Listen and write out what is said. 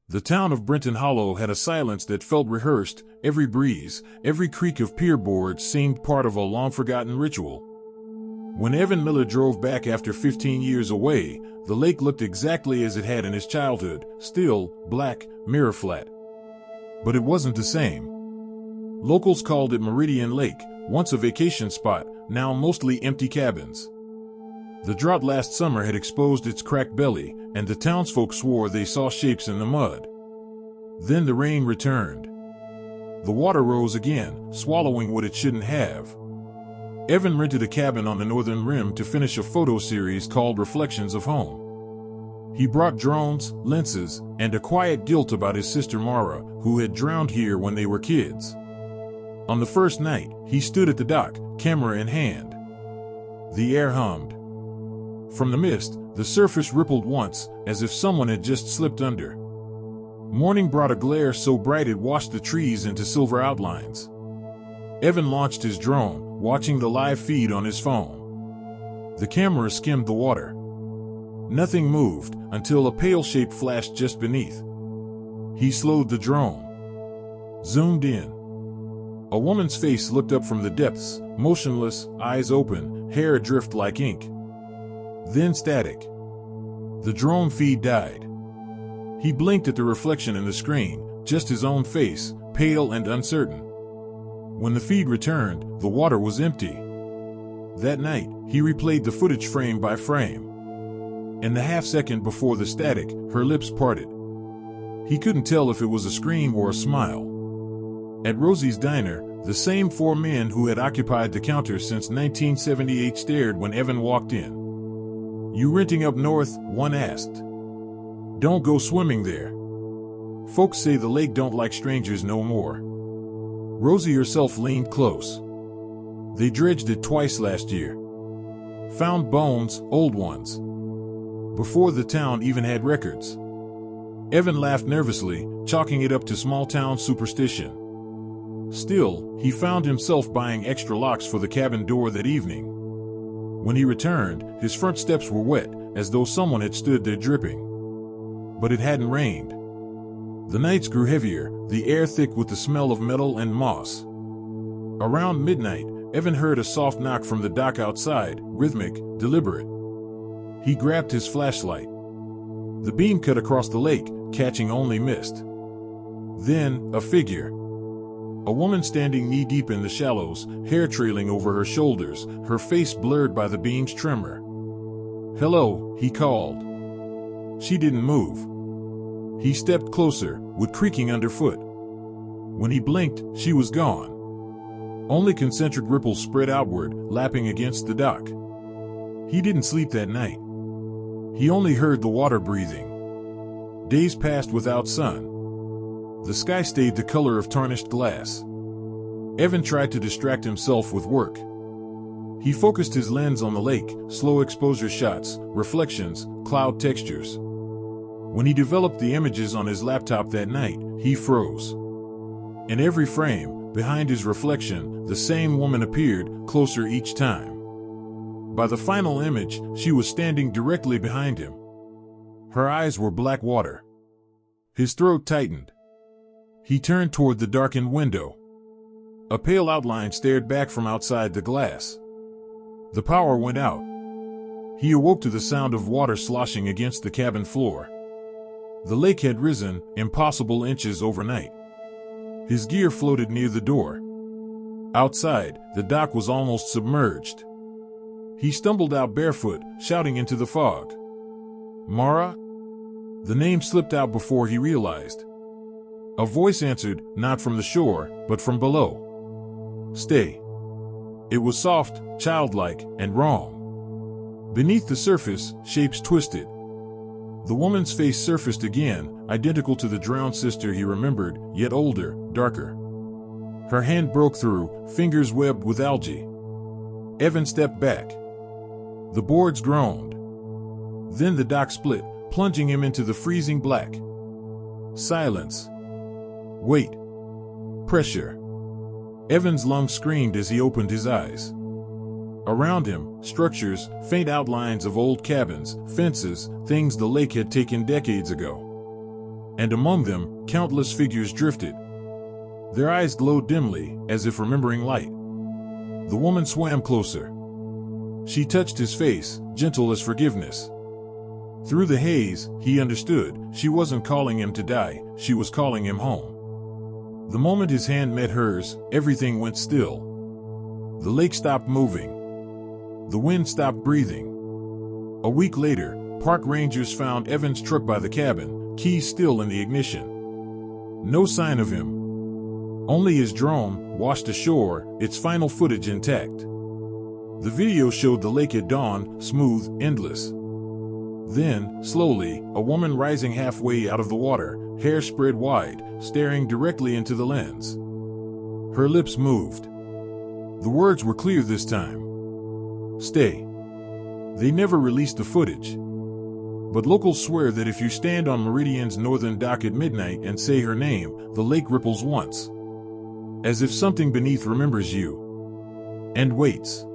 The town of Brenton Hollow had a silence that felt rehearsed. Every breeze, every creak of pier boards seemed part of a long-forgotten ritual. When Evan Miller drove back after 15 years away, the lake looked exactly as it had in his childhood, still, black, mirror flat. But it wasn't the same. Locals called it Meridian Lake, once a vacation spot, now mostly empty cabins. The drought last summer had exposed its cracked belly, and the townsfolk swore they saw shapes in the mud. Then the rain returned. The water rose again, swallowing what it shouldn't have. Evan rented a cabin on the northern rim to finish a photo series called Reflections of Home. He brought drones, lenses, and a quiet guilt about his sister Mara, who had drowned here when they were kids. On the first night, he stood at the dock, camera in hand. The air hummed. From the mist, the surface rippled once, as if someone had just slipped under. Morning brought a glare so bright it washed the trees into silver outlines. Evan launched his drone, watching the live feed on his phone. The camera skimmed the water. Nothing moved, until a pale shape flashed just beneath. He slowed the drone. Zoomed in. A woman's face looked up from the depths, motionless, eyes open, hair adrift like ink. Then static. The drone feed died. He blinked at the reflection in the screen, just his own face, pale and uncertain. When the feed returned, the water was empty. That night, he replayed the footage frame by frame. In the half-second before the static, her lips parted. He couldn't tell if it was a scream or a smile. At Rosie's Diner, the same four men who had occupied the counter since 1978 stared when Evan walked in. "You renting up north?" one asked. "Don't go swimming there. Folks say the lake don't like strangers no more." Rosie herself leaned close. "They dredged it twice last year. Found bones, old ones. Before the town even had records." Evan laughed nervously, chalking it up to small-town superstition. Still, he found himself buying extra locks for the cabin door that evening. When he returned, his front steps were wet, as though someone had stood there dripping. But it hadn't rained. The nights grew heavier, the air thick with the smell of metal and moss. Around midnight, Evan heard a soft knock from the dock outside, rhythmic, deliberate. He grabbed his flashlight. The beam cut across the lake, catching only mist. Then, a figure. A woman standing knee-deep in the shallows, hair trailing over her shoulders, her face blurred by the beam's tremor. "Hello," he called. She didn't move. He stepped closer, wood creaking underfoot. When he blinked, she was gone. Only concentric ripples spread outward, lapping against the dock. He didn't sleep that night. He only heard the water breathing. Days passed without sun. The sky stayed the color of tarnished glass. Evan tried to distract himself with work. He focused his lens on the lake, slow exposure shots, reflections, cloud textures. When he developed the images on his laptop that night, he froze. In every frame, behind his reflection, the same woman appeared, closer each time. By the final image, she was standing directly behind him. Her eyes were black water. His throat tightened. He turned toward the darkened window. A pale outline stared back from outside the glass. The power went out. He awoke to the sound of water sloshing against the cabin floor. The lake had risen, impossible inches overnight. His gear floated near the door. Outside, the dock was almost submerged. He stumbled out barefoot, shouting into the fog. "Mara?" The name slipped out before he realized. A voice answered, not from the shore, but from below. "Stay." It was soft, childlike, and wrong. Beneath the surface, shapes twisted. The woman's face surfaced again, identical to the drowned sister he remembered, yet older, darker. Her hand broke through, fingers webbed with algae. Evan stepped back. The boards groaned. Then the dock split, plunging him into the freezing black. Silence. Wait. Pressure. Evan's lungs screamed as he opened his eyes. Around him, structures, faint outlines of old cabins, fences, things the lake had taken decades ago. and among them, countless figures drifted. Their eyes glowed dimly, as if remembering light. The woman swam closer. She touched his face, gentle as forgiveness. Through the haze, he understood. She wasn't calling him to die, she was calling him home. The moment his hand met hers, everything went still. The lake stopped moving. The wind stopped breathing. A week later, park rangers found Evan's truck by the cabin, keys still in the ignition. No sign of him. Only his drone, washed ashore, its final footage intact. The video showed the lake at dawn, smooth, endless. Then, slowly, a woman rising halfway out of the water, hair spread wide, staring directly into the lens. Her lips moved. The words were clear this time. Stay. They never released the footage. But locals swear that if you stand on Meridian's northern dock at midnight and say her name, the lake ripples once. As if something beneath remembers you. And waits.